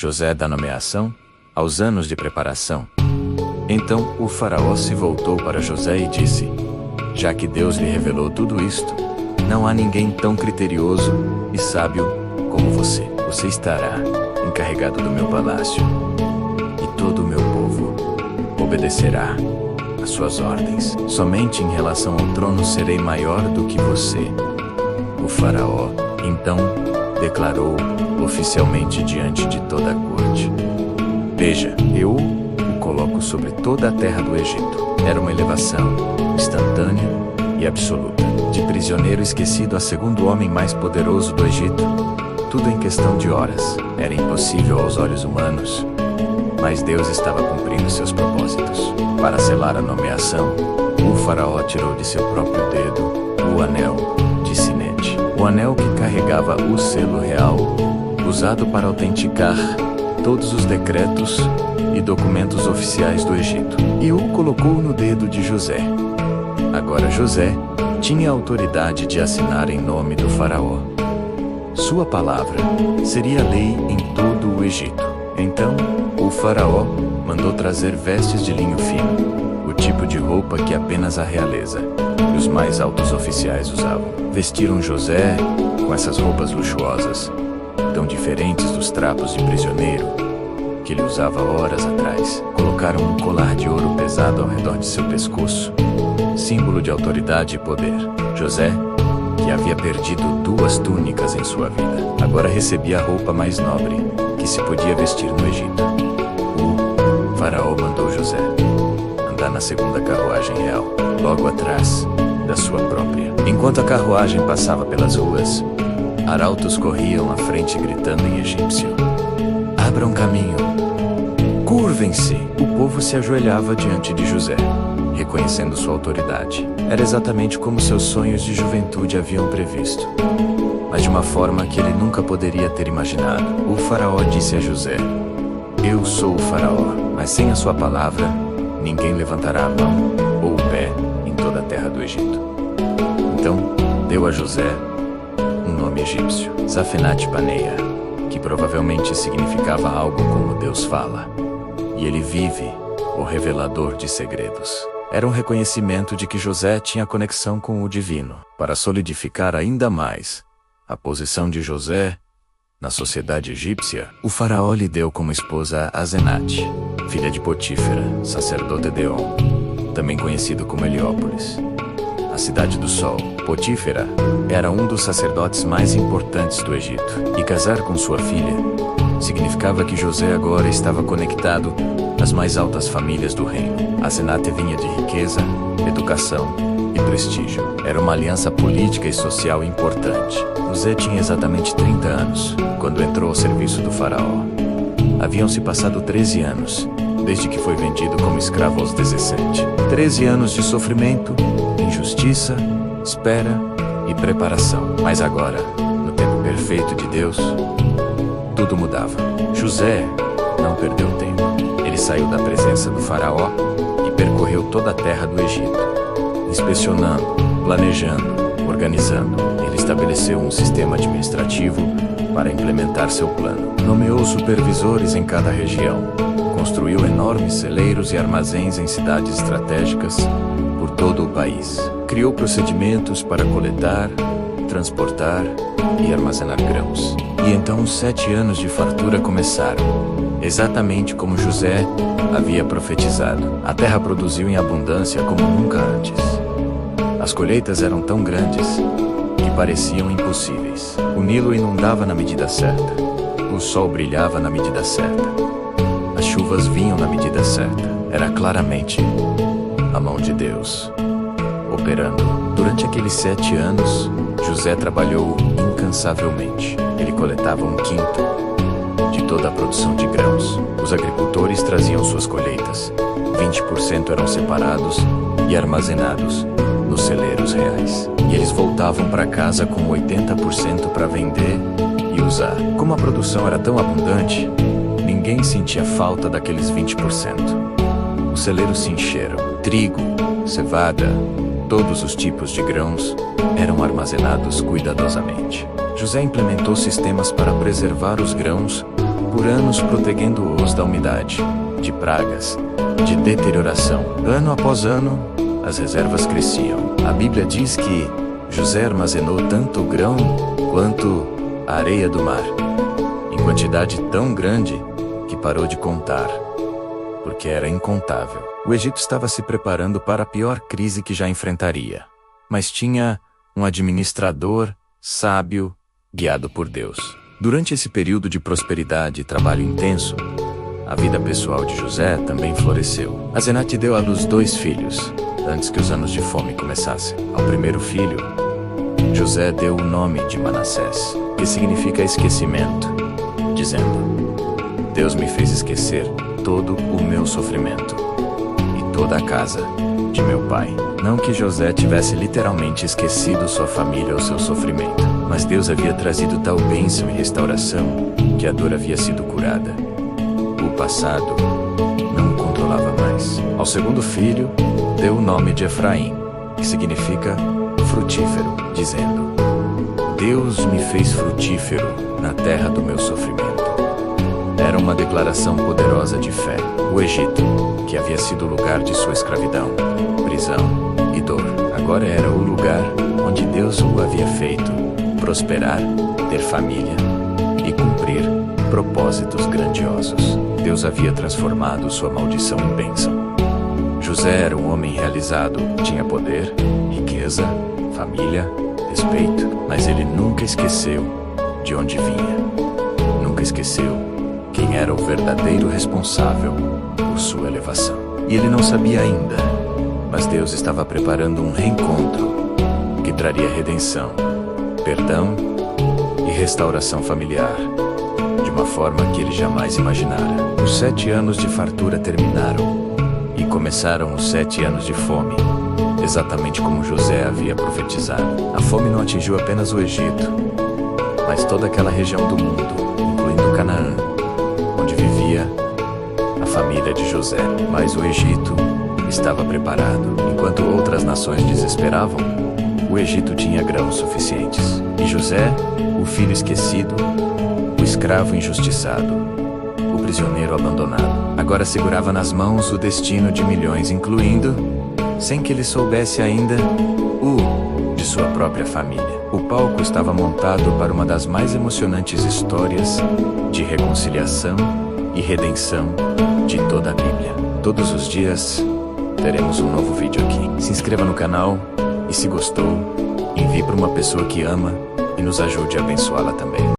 José dá nomeação aos anos de preparação. Então o faraó se voltou para José e disse: já que Deus lhe revelou tudo isto, não há ninguém tão criterioso e sábio como você. Você estará encarregado do meu palácio, e todo o meu povo obedecerá às suas ordens. Somente em relação ao trono serei maior do que você. O faraó, então, declarou oficialmente diante de toda a corte: veja, eu o coloco sobre toda a terra do Egito. Era uma elevação instantânea e absoluta. De prisioneiro esquecido a segundo homem mais poderoso do Egito, tudo em questão de horas. Era impossível aos olhos humanos, mas Deus estava cumprindo seus propósitos. Para selar a nomeação, o faraó tirou de seu próprio dedo o anel de sinete, o anel que carregava o selo real, usado para autenticar todos os decretos e documentos oficiais do Egito, e o colocou no dedo de José. Agora José tinha a autoridade de assinar em nome do faraó. Sua palavra seria lei em todo o Egito. Então, o faraó mandou trazer vestes de linho fino, o tipo de roupa que apenas a realeza e os mais altos oficiais usavam. Vestiram José com essas roupas luxuosas, tão diferentes dos trapos de prisioneiro que ele usava horas atrás. Colocaram um colar de ouro pesado ao redor de seu pescoço, símbolo de autoridade e poder. José, que havia perdido 2 túnicas em sua vida, agora recebia a roupa mais nobre que se podia vestir no Egito. O faraó mandou José andar na segunda carruagem real, logo atrás da sua própria. Enquanto a carruagem passava pelas ruas, arautos corriam à frente gritando em egípcio: abram caminho, curvem-se. O povo se ajoelhava diante de José, reconhecendo sua autoridade. Era exatamente como seus sonhos de juventude haviam previsto, mas de uma forma que ele nunca poderia ter imaginado. O faraó disse a José: eu sou o faraó, mas sem a sua palavra, ninguém levantará a mão ou o pé em toda a terra do Egito. Então, deu a José um nome egípcio, Zafenat-Paneah, que provavelmente significava algo como Deus fala. E ele vive, o revelador de segredos. Era um reconhecimento de que José tinha conexão com o divino. Para solidificar ainda mais a posição de José na sociedade egípcia, o faraó lhe deu como esposa Asenate, filha de Potífera, sacerdote de On, também conhecido como Heliópolis, a cidade do sol. Potífera era um dos sacerdotes mais importantes do Egito, e casar com sua filha significava que José agora estava conectado às mais altas famílias do reino. Asenate vinha de riqueza, educação e prestígio. Era uma aliança política e social importante. José tinha exatamente 30 anos quando entrou ao serviço do faraó. Haviam-se passado 13 anos desde que foi vendido como escravo aos 17. 13 anos de sofrimento, injustiça, espera e preparação. Mas agora, no tempo perfeito de Deus, tudo mudava. José não perdeu tempo. Ele saiu da presença do faraó e percorreu toda a terra do Egito, inspecionando, planejando, organizando. Ele estabeleceu um sistema administrativo para implementar seu plano. Nomeou supervisores em cada região. Construiu enormes celeiros e armazéns em cidades estratégicas por todo o país. Criou procedimentos para coletar, transportar e armazenar grãos. E então os 7 anos de fartura começaram, exatamente como José havia profetizado. A terra produziu em abundância como nunca antes. As colheitas eram tão grandes que pareciam impossíveis. O Nilo inundava na medida certa. O sol brilhava na medida certa. As chuvas vinham na medida certa. Era claramente a mão de Deus operando. Durante aqueles 7 anos, José trabalhou incansavelmente. Ele coletava 1/5 de toda a produção de grãos. Os agricultores traziam suas colheitas. 20% eram separados e armazenados nos celeiros reais. E eles voltavam para casa com 80% para vender e usar. Como a produção era tão abundante, ninguém sentia falta daqueles 20%. Os celeiros se encheram. Trigo, cevada, todos os tipos de grãos eram armazenados cuidadosamente. José implementou sistemas para preservar os grãos por anos protegendo-os da umidade, de pragas, de deterioração. Ano após ano, as reservas cresciam. A Bíblia diz que José armazenou tanto o grão quanto a areia do mar, em quantidade tão grande que parou de contar, porque era incontável. O Egito estava se preparando para a pior crise que já enfrentaria, mas tinha um administrador sábio, guiado por Deus. Durante esse período de prosperidade e trabalho intenso, a vida pessoal de José também floresceu. Asenate deu à luz 2 filhos, antes que os anos de fome começassem. Ao primeiro filho, José deu o nome de Manassés, que significa esquecimento, dizendo: Deus me fez esquecer todo o meu sofrimento e toda a casa de meu pai. Não que José tivesse literalmente esquecido sua família ou seu sofrimento, mas Deus havia trazido tal bênção e restauração que a dor havia sido curada. O passado não o controlava mais. Ao segundo filho, deu o nome de Efraim, que significa frutífero, dizendo: Deus me fez frutífero na terra do meu sofrimento. Era uma declaração poderosa de fé. O Egito, que havia sido o lugar de sua escravidão, prisão e dor, agora era o lugar onde Deus o havia feito prosperar, ter família e cumprir propósitos grandiosos. Deus havia transformado sua maldição em bênção. José era um homem realizado, tinha poder, riqueza, família, respeito, mas ele nunca esqueceu de onde vinha. Nunca esqueceu quem era o verdadeiro responsável por sua elevação. E ele não sabia ainda, mas Deus estava preparando um reencontro que traria redenção, perdão e restauração familiar, de uma forma que ele jamais imaginara. Os 7 anos de fartura terminaram e começaram os 7 anos de fome, exatamente como José havia profetizado. A fome não atingiu apenas o Egito, mas toda aquela região do mundo, incluindo Canaã, onde vivia a família de José. Mas o Egito estava preparado. Enquanto outras nações desesperavam, o Egito tinha grãos suficientes. E José, o filho esquecido, o escravo injustiçado, o prisioneiro abandonado, agora segurava nas mãos o destino de milhões, incluindo, sem que ele soubesse ainda, o de sua própria família. O palco estava montado para uma das mais emocionantes histórias de reconciliação e redenção de toda a Bíblia. Todos os dias teremos um novo vídeo aqui. Se inscreva no canal e, se gostou, envie para uma pessoa que ama e nos ajude a abençoá-la também.